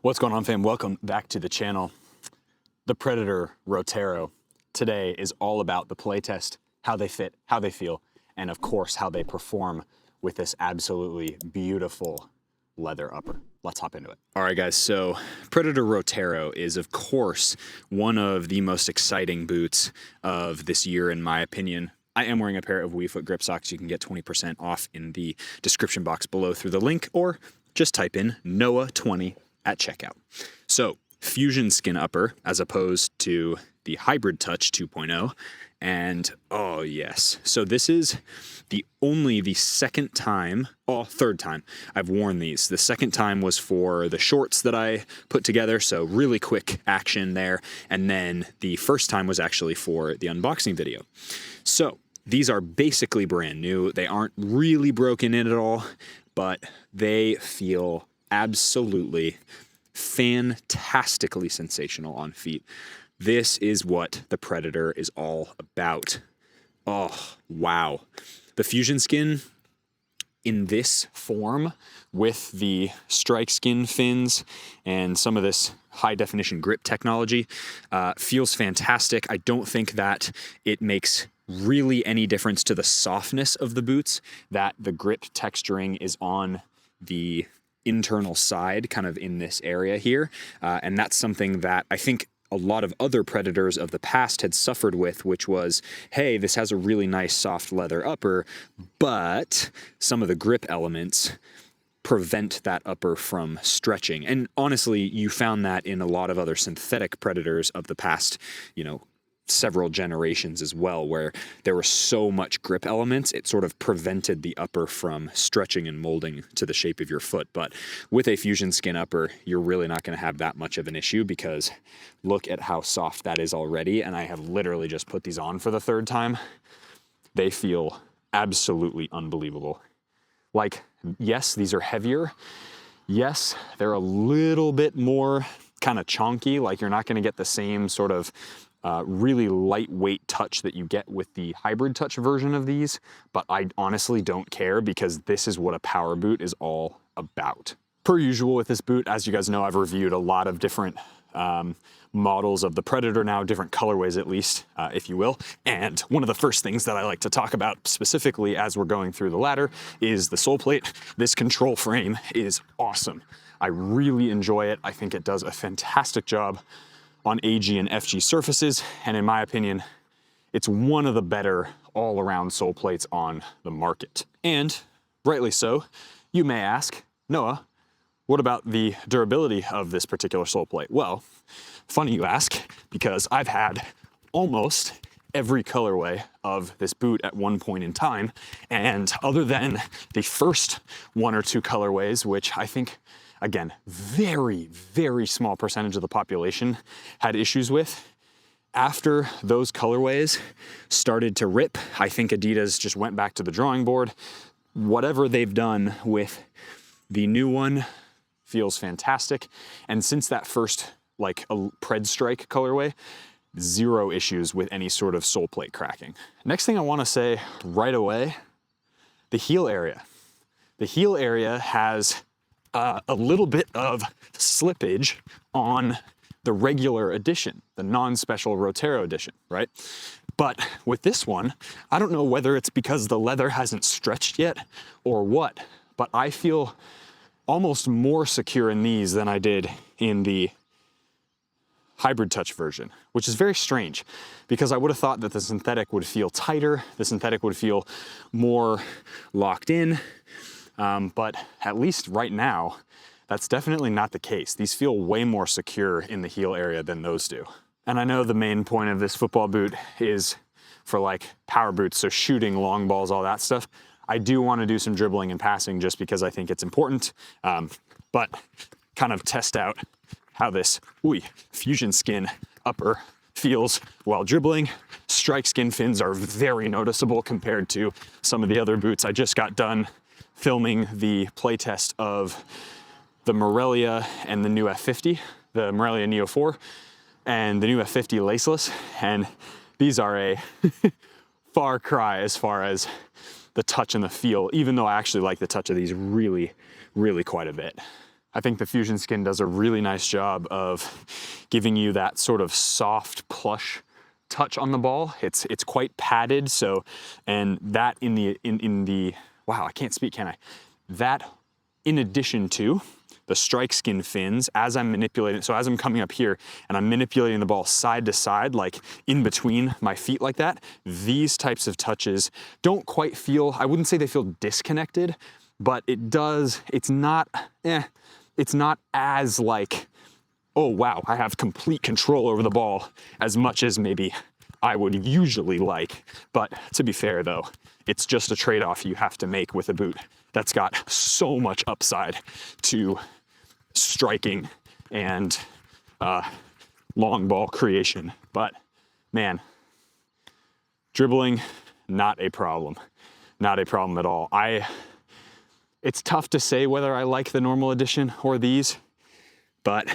What's going on, fam? Welcome back to the channel. The Predator ROTEIRO today is all about the playtest, how they fit, how they feel, and of course, how they perform with this absolutely beautiful leather upper. Let's hop into it. All right, guys, so Predator ROTEIRO is, of course, one of the most exciting boots of this year, in my opinion. I am wearing a pair of WeFoot grip socks. You can get 20% off in the description box below through the link, or just type in NOAH20 at checkout. So, fusion skin upper as opposed to the Hybrid Touch 2.0. And oh yes, so this is the third time I've worn these. The second time was for the shorts that I put together, so really quick action there. And then the first time was actually for the unboxing video. So these are basically brand new. They aren't really broken in at all, but they feel absolutely fantastically sensational on feet. This is what the Predator is all about. Oh, wow. The fusion skin in this form with the strike skin fins and some of this high definition grip technology feels fantastic. I don't think that it makes really any difference to the softness of the boots, that the grip texturing is on the internal side, kind of in this area here. And that's something that I think a lot of other Predators of the past had suffered with, which was, hey, this has a really nice soft leather upper, but some of the grip elements prevent that upper from stretching. And honestly, you found that in a lot of other synthetic Predators of the past, several generations as well, where there was so much grip elements, it sort of prevented the upper from stretching and molding to the shape of your foot. But with a fusion skin upper, you're really not going to have that much of an issue, because look at how soft that is already. And I have literally just put these on for the third time. They feel absolutely unbelievable. Like, yes, these are heavier. Yes, they're a little bit more kind of chonky. Like, you're not going to get the same sort of really lightweight touch that you get with the Hybrid Touch version of these, but I honestly don't care, because this is what a power boot is all about. Per usual with this boot, as you guys know, I've reviewed a lot of different models of the Predator now, different colorways at least, if you will. And one of the first things that I like to talk about specifically as we're going through the ladder is the sole plate. This control frame is awesome. I really enjoy it. I think it does a fantastic job on AG and FG surfaces, and in my opinion, it's one of the better all-around sole plates on the market. And rightly so, you may ask, Noah, what about the durability of this particular sole plate? Well, funny you ask, because I've had almost every colorway of this boot at one point in time, and other than the first one or two colorways, which I think, again, very, very small percentage of the population had issues with, after those colorways started to rip, I think Adidas just went back to the drawing board. Whatever they've done with the new one feels fantastic. And since that first, like, a Pred Strike colorway, zero issues with any sort of sole plate cracking. Next thing I want to say right away, the heel area. The heel area has a little bit of slippage on the regular edition, the non-special ROTEIRO edition, right? But with this one, I don't know whether it's because the leather hasn't stretched yet or what, but I feel almost more secure in these than I did in the Hybrid Touch version, which is very strange, because I would have thought that the synthetic would feel tighter, the synthetic would feel more locked in. But at least right now, that's definitely not the case. These feel way more secure in the heel area than those do. And I know the main point of this football boot is for, like, power boots, so shooting, long balls, all that stuff. I do want to do some dribbling and passing just because I think it's important, but kind of test out how this fusion skin upper feels while dribbling. Strike skin fins are very noticeable compared to some of the other boots. I just got done filming the playtest of the Morelia and the new F50, the Morelia Neo 4 and the new F50 laceless, and these are a far cry as far as the touch and the feel, even though I actually like the touch of these really, really quite a bit. I think the Fusion Skin does a really nice job of giving you that sort of soft, plush touch on the ball. It's quite padded, so, and that in the wow, I can't speak, can I? That in addition to the strike skin fins, as I'm manipulating, so as I'm coming up here and I'm manipulating the ball side to side, like in between my feet like that, these types of touches don't quite feel, I wouldn't say they feel disconnected, but it does, it's not as like, oh wow, I have complete control over the ball as much as maybe I would usually like. But to be fair though, it's just a trade-off you have to make with a boot that's got so much upside to striking and long ball creation. But man, dribbling, not a problem. Not a problem at all. It's tough to say whether I like the normal edition or these, but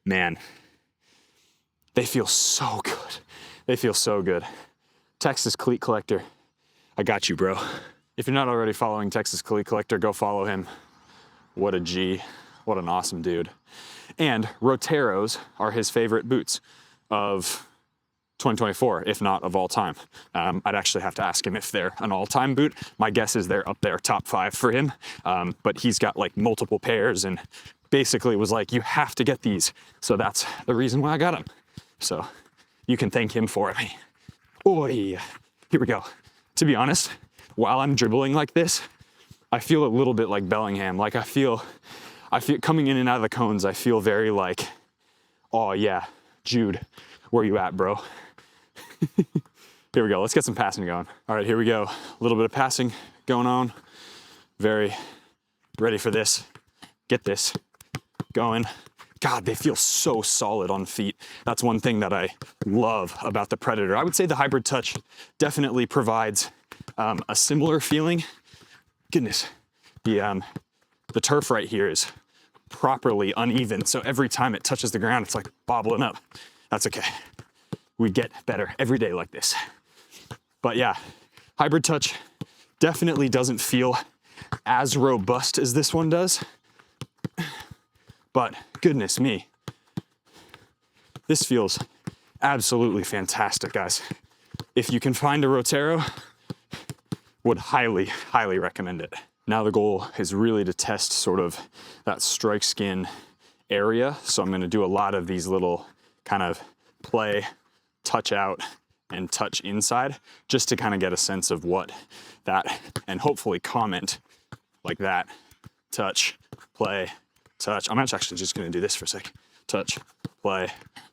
man, they feel so good. They feel so good. Texas Cleat Collector, I got you, bro. If you're not already following Texas Cleat Collector, go follow him. What a G. What an awesome dude. And ROTEIROs are his favorite boots of 2024, if not of all time. I'd actually have to ask him if they're an all-time boot. My guess is they're up there, top 5 for him. But he's got like multiple pairs and basically was like, you have to get these. So that's the reason why I got them. So you can thank him for me. Oi, here we go. To be honest, while I'm dribbling like this, I feel a little bit like Bellingham. Like I feel coming in and out of the cones, I feel very like, oh yeah, Jude, where you at, bro? Here we go, let's get some passing going. All right, here we go. A little bit of passing going on. Very ready for this. Get this going. God, they feel so solid on feet. That's one thing that I love about the Predator. I would say the Hybrid Touch definitely provides a similar feeling. Goodness, the turf right here is properly uneven, so every time it touches the ground, it's like bobbling up. That's okay. We get better every day like this. But yeah, Hybrid Touch definitely doesn't feel as robust as this one does. But goodness me, this feels absolutely fantastic, guys. If you can find a ROTEIRO, would highly, highly recommend it. Now the goal is really to test sort of that strike skin area. So I'm gonna do a lot of these little kind of play, touch out, and touch inside, just to kind of get a sense of what that, and hopefully comment like that, touch, play, touch. I'm actually just gonna do this for a sec. Touch, play,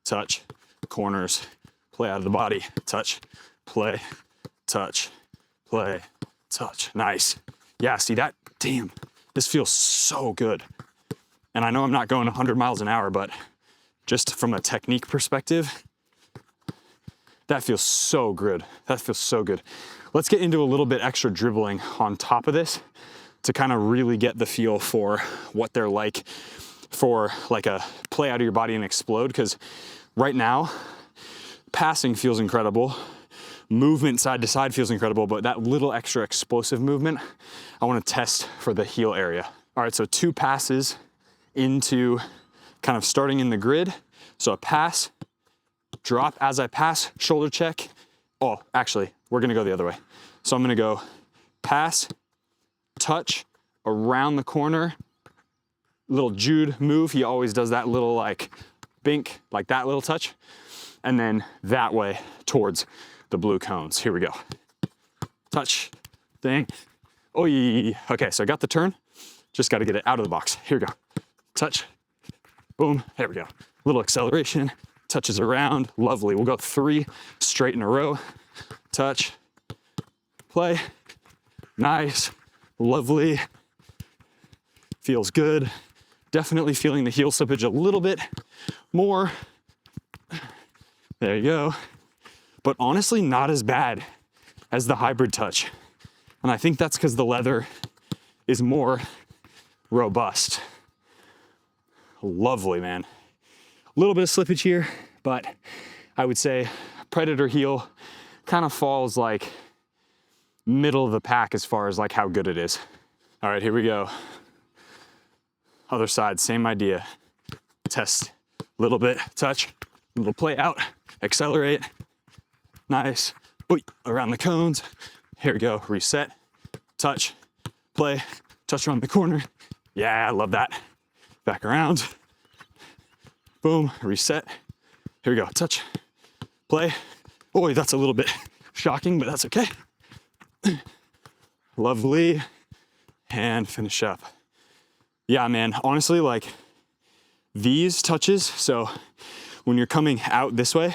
touch, corners, play out of the body, touch, play, touch, play, touch. Nice. Yeah, see that? Damn, this feels so good. And I know I'm not going 100 miles an hour, but just from a technique perspective, that feels so good. That feels so good. Let's get into a little bit extra dribbling on top of this to kind of really get the feel for what they're like for like a play out of your body and explode. Because right now, passing feels incredible. Movement side to side feels incredible, but that little extra explosive movement, I want to test for the heel area. All right, so 2 passes into kind of starting in the grid. So a pass, drop as I pass, shoulder check. Oh, actually, we're gonna go the other way. So I'm gonna go pass, touch, around the corner, little Jude move. He always does that little like bink, like that little touch. And then that way towards the blue cones. Here we go. Touch, thing. Oh, yeah. Okay, so I got the turn. Just got to get it out of the box. Here we go. Touch, boom, there we go. Little acceleration, touches around, lovely. We'll go 3 straight in a row. Touch, play, nice, lovely. Feels good. Definitely feeling the heel slippage a little bit more. There you go. But honestly, not as bad as the Hybrid Touch. And I think that's because the leather is more robust. Lovely, man. A little bit of slippage here, but I would say Predator heel kind of falls like middle of the pack as far as like how good it is. All right, here we go. Other side, same idea. Test, little bit, touch, little play out, accelerate. Nice. Oy, around the cones. Here we go, reset, touch, play, touch around the corner. Yeah, I love that. Back around. Boom, reset. Here we go, touch, play. Boy, that's a little bit shocking, but that's okay. Lovely. And finish up. Yeah, man, honestly, like these touches, so when you're coming out this way,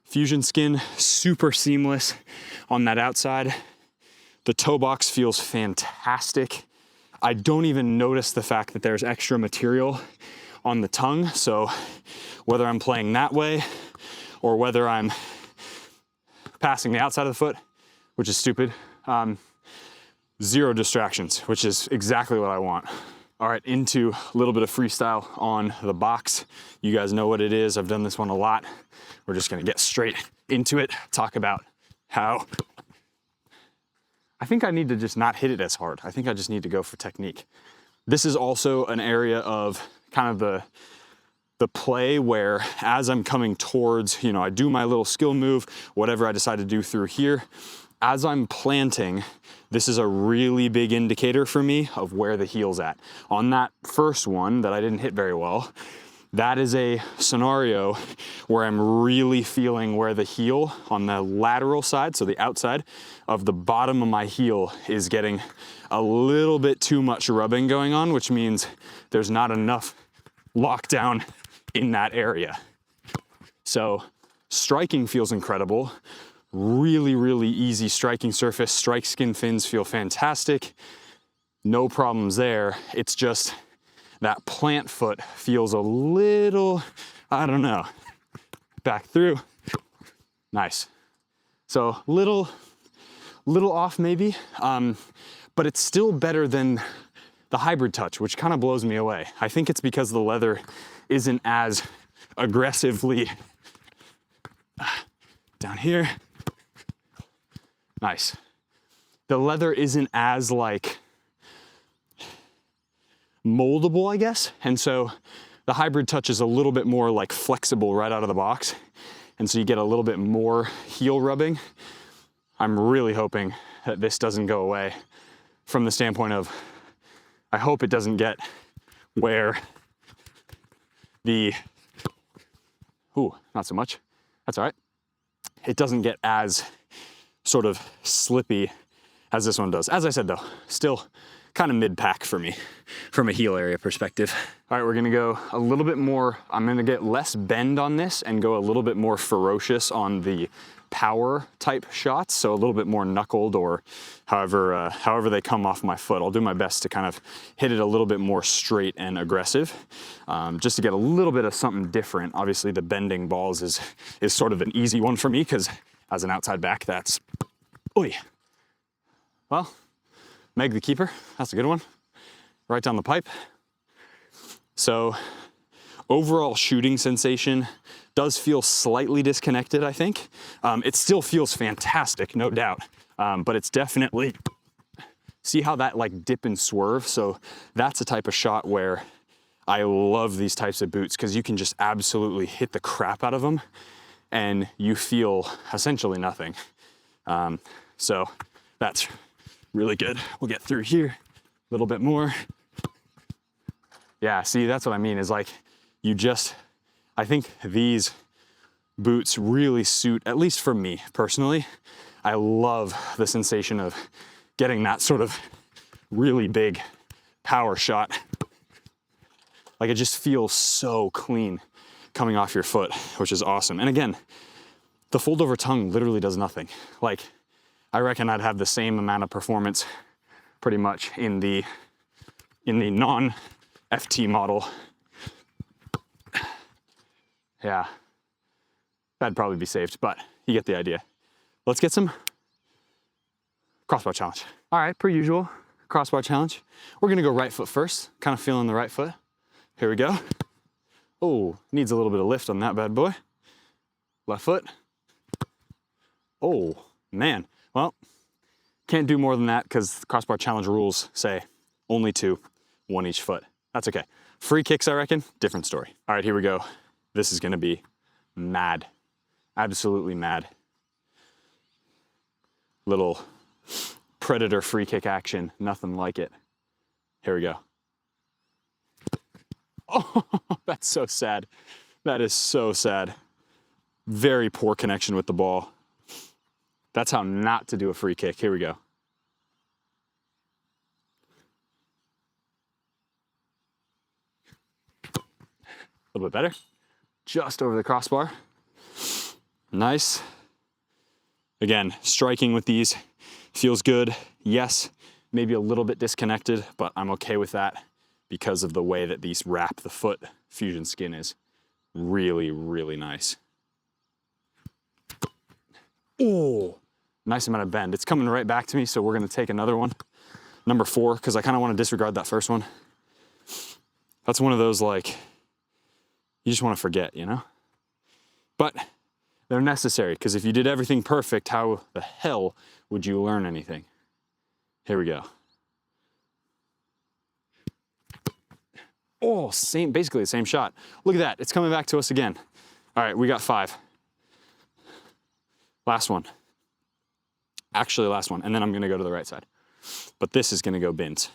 Fusion Skin, super seamless on that outside. The toe box feels fantastic. I don't even notice the fact that there's extra material on the tongue. So whether I'm playing that way or whether I'm passing the outside of the foot, which is stupid, zero distractions, which is exactly what I want. All right, into a little bit of freestyle on the box. You guys know what it is. I've done this one a lot. We're just gonna get straight into it, talk about how I think I need to just not hit it as hard. I think I just need to go for technique. This is also an area of kind of the play where as I'm coming towards, you know, I do my little skill move, whatever I decide to do through here. As I'm planting, this is a really big indicator for me of where the heel's at. On that first one that I didn't hit very well, that is a scenario where I'm really feeling where the heel on the lateral side, so the outside of the bottom of my heel is getting a little bit too much rubbing going on, which means there's not enough lockdown in that area. So striking feels incredible. Really, really easy striking surface. Strike skin fins feel fantastic. No problems there. It's just that plant foot feels a little, I don't know. Back through. Nice. So little off maybe, but it's still better than the hybrid touch, which kind of blows me away. I think it's because the leather isn't as aggressively down here. Nice. The leather isn't as like moldable, I guess. And so the hybrid touch is a little bit more like flexible right out of the box. And so you get a little bit more heel rubbing. I'm really hoping that this doesn't go away from the standpoint of, I hope it doesn't get where the, ooh, not so much. That's all right. It doesn't get as sort of slippy as this one does. As I said though, still kind of mid-pack for me from a heel area perspective. All right, we're gonna go a little bit more, I'm gonna get less bend on this and go a little bit more ferocious on the power type shots. So a little bit more knuckled or however they come off my foot. I'll do my best to kind of hit it a little bit more straight and aggressive, just to get a little bit of something different. Obviously the bending balls is sort of an easy one for me because as an outside back, that's, oy. Well, Meg the keeper, that's a good one. Right down the pipe. So overall shooting sensation does feel slightly disconnected, I think. It still feels fantastic, no doubt. But it's definitely, see how that like dip and swerve? So that's a type of shot where I love these types of boots because you can just absolutely hit the crap out of them and you feel essentially nothing. So that's really good. We'll get through here a little bit more. Yeah, see, that's what I mean is like, you just, I think these boots really suit, at least for me personally, I love the sensation of getting that sort of really big power shot. Like it just feels so clean coming off your foot, which is awesome. And again, the fold over tongue literally does nothing. Like I reckon I'd have the same amount of performance pretty much in the non-FT model. Yeah, that'd probably be saved, but you get the idea. Let's get some crossbar challenge. All right, per usual, crossbar challenge. We're gonna go right foot first, kind of feeling the right foot. Here we go. Oh, needs a little bit of lift on that bad boy. Left foot. Oh, man. Well, can't do more than that because crossbar challenge rules say only two, one each foot. That's okay. Free kicks, I reckon, different story. All right, here we go. This is gonna be mad. Absolutely mad. Little predator free kick action, nothing like it. Here we go. Oh, that's so sad. That is so sad. Very poor connection with the ball. That's how not to do a free kick. Here we go. A little bit better. Just over the crossbar. Nice. Again, striking with these feels good. Yes, maybe a little bit disconnected, but I'm okay with that because of the way that these wrap the foot. Fusion skin is really, really nice. Oh, nice amount of bend. It's coming right back to me, so we're gonna take another one. Number 4, because I kind of want to disregard that first one. That's one of those, like, you just want to forget, you know? But they're necessary, because if you did everything perfect, how the hell would you learn anything? Here we go. Oh, basically the same shot. Look at that, it's coming back to us again. All right, we got 5. Last one. Actually, last one, and then I'm gonna go to the right side. But this is gonna go bins.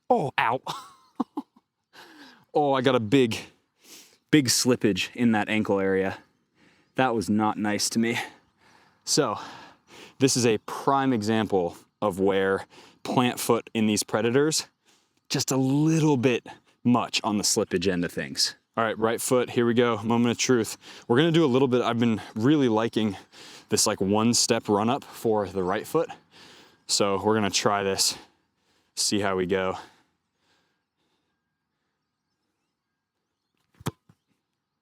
Oh, ow. Oh, I got a big slippage in that ankle area. That was not nice to me. So, this is a prime example of where plant foot in these predators, just a little bit much on the slippage end of things. All right, right foot, here we go, moment of truth. We're gonna do a little bit, I've been really liking this like 1-step run up for the right foot. So we're gonna try this, see how we go.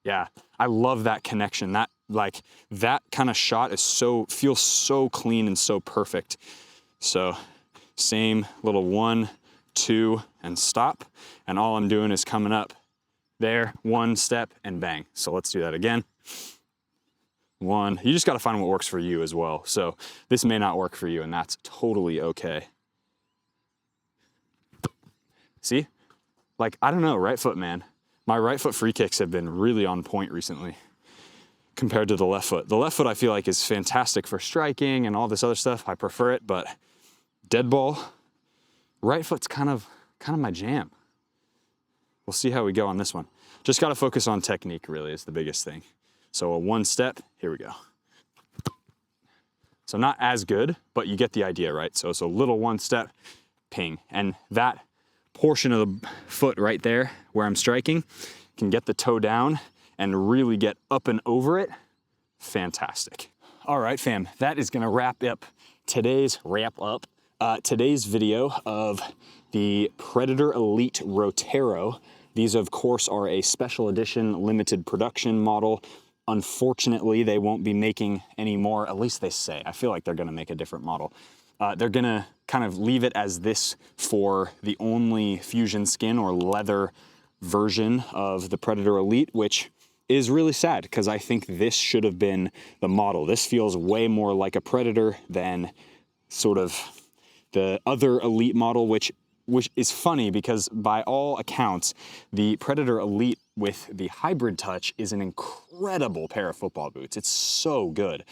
Yeah, I love that connection. That kind of shot is feels so clean and so perfect. So same little 1, 2, and stop. And all I'm doing is coming up there, 1 step and bang. So let's do that again. 1, you just gotta find what works for you as well. So this may not work for you and that's totally okay. See, like, I don't know, right foot, man. My right foot free kicks have been really on point recently compared to the left foot. The left foot I feel like is fantastic for striking and all this other stuff. I prefer it, but dead ball, right foot's kind of my jam. We'll see how we go on this one. Just gotta focus on technique really is the biggest thing. So a 1 step, here we go. So not as good, but you get the idea, right? So it's a little 1 step, ping. And that portion of the foot right there where I'm striking can get the toe down and really get up and over it. Fantastic. All right, fam, that is gonna wrap up today's video of the Predator Elite ROTEIRO. These, of course, are a special edition limited production model. Unfortunately, they won't be making any more, at least they say. I feel like they're gonna make a different model. They're gonna kind of leave it as this for the only fusion skin or leather version of the Predator Elite, which is really sad because I think this should have been the model. This feels way more like a Predator than sort of the other Elite model, which is funny because by all accounts, the Predator Elite with the hybrid touch is an incredible pair of football boots. It's so good.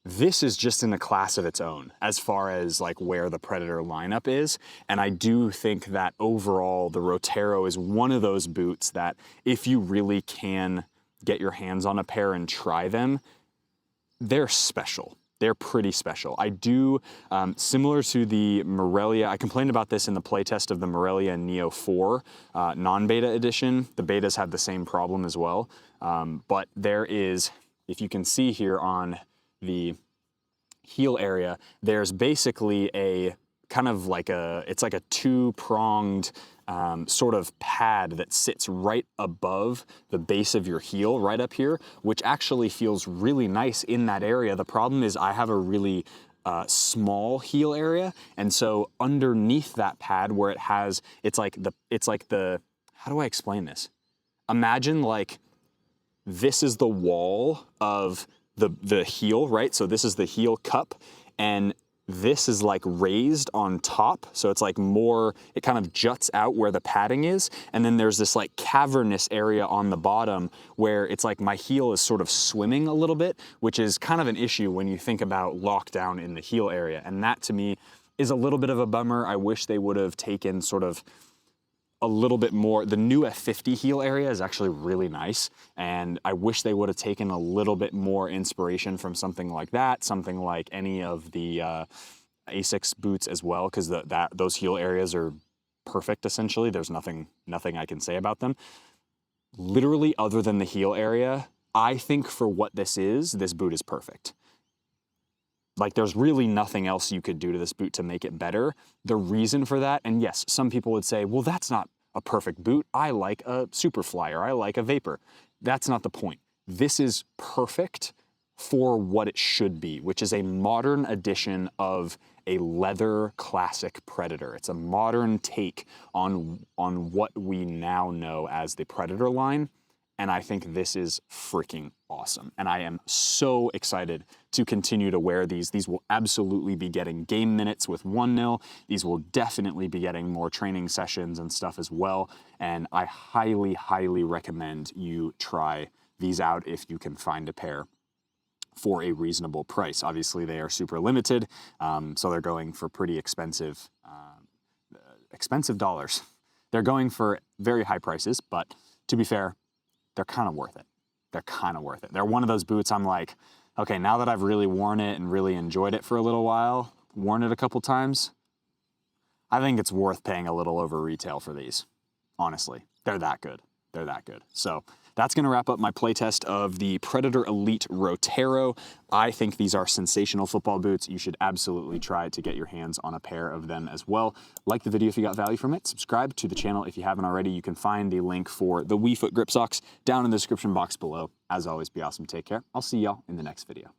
This is just in a class of its own as far as like where the Predator lineup is. And I do think that overall the ROTEIRO is one of those boots that if you really can get your hands on a pair and try them, they're special. They're pretty special. I do, similar to the Morelia, I complained about this in the playtest of the Morelia Neo 4 non-beta edition. The betas have the same problem as well. But there is, if you can see here on the heel area, there's basically a kind of like it's like a 2-pronged sort of pad that sits right above the base of your heel, right up here, which actually feels really nice in that area. The problem is I have a really small heel area, and so underneath that pad where it has, it's like the, how do I explain this? Imagine like this is the wall of the heel, right? So this is the heel cup, and this is like raised on top. So it's like more, it kind of juts out where the padding is. And then there's this like cavernous area on the bottom where it's like my heel is sort of swimming a little bit, which is kind of an issue when you think about lockdown in the heel area. And that to me is a little bit of a bummer. I wish they would have taken sort of a little bit more. The new F50 heel area is actually really nice, and I wish they would have taken a little bit more inspiration from something like that, something like any of the Asics boots as well, because those heel areas are perfect essentially. There's nothing I can say about them. Literally, other than the heel area, I think for what this boot is perfect. Like, there's really nothing else you could do to this boot to make it better. The reason for that, and yes, some people would say, well, that's not a perfect boot. I like a Superfly, or I like a Vapor. That's not the point. This is perfect for what it should be, which is a modern edition of a leather classic Predator. It's a modern take on what we now know as the Predator line. And I think this is freaking awesome. And I am so excited to continue to wear these. These will absolutely be getting game minutes with 1-0. These will definitely be getting more training sessions and stuff as well. And I highly, highly recommend you try these out if you can find a pair for a reasonable price. Obviously, they are super limited, so they're going for pretty expensive dollars. They're going for very high prices, but to be fair, they're kind of worth it. They're kind of worth it. They're one of those boots I'm like, okay, now that I've really worn it and really enjoyed it for a little while, worn it a couple times, I think it's worth paying a little over retail for these. Honestly, they're that good. They're that good. So that's going to wrap up my playtest of the Predator Elite ROTEIRO. I think these are sensational football boots. You should absolutely try to get your hands on a pair of them as well. Like the video if you got value from it. Subscribe to the channel if you haven't already. You can find the link for the WeFoot grip socks down in the description box below. As always, be awesome. Take care. I'll see y'all in the next video.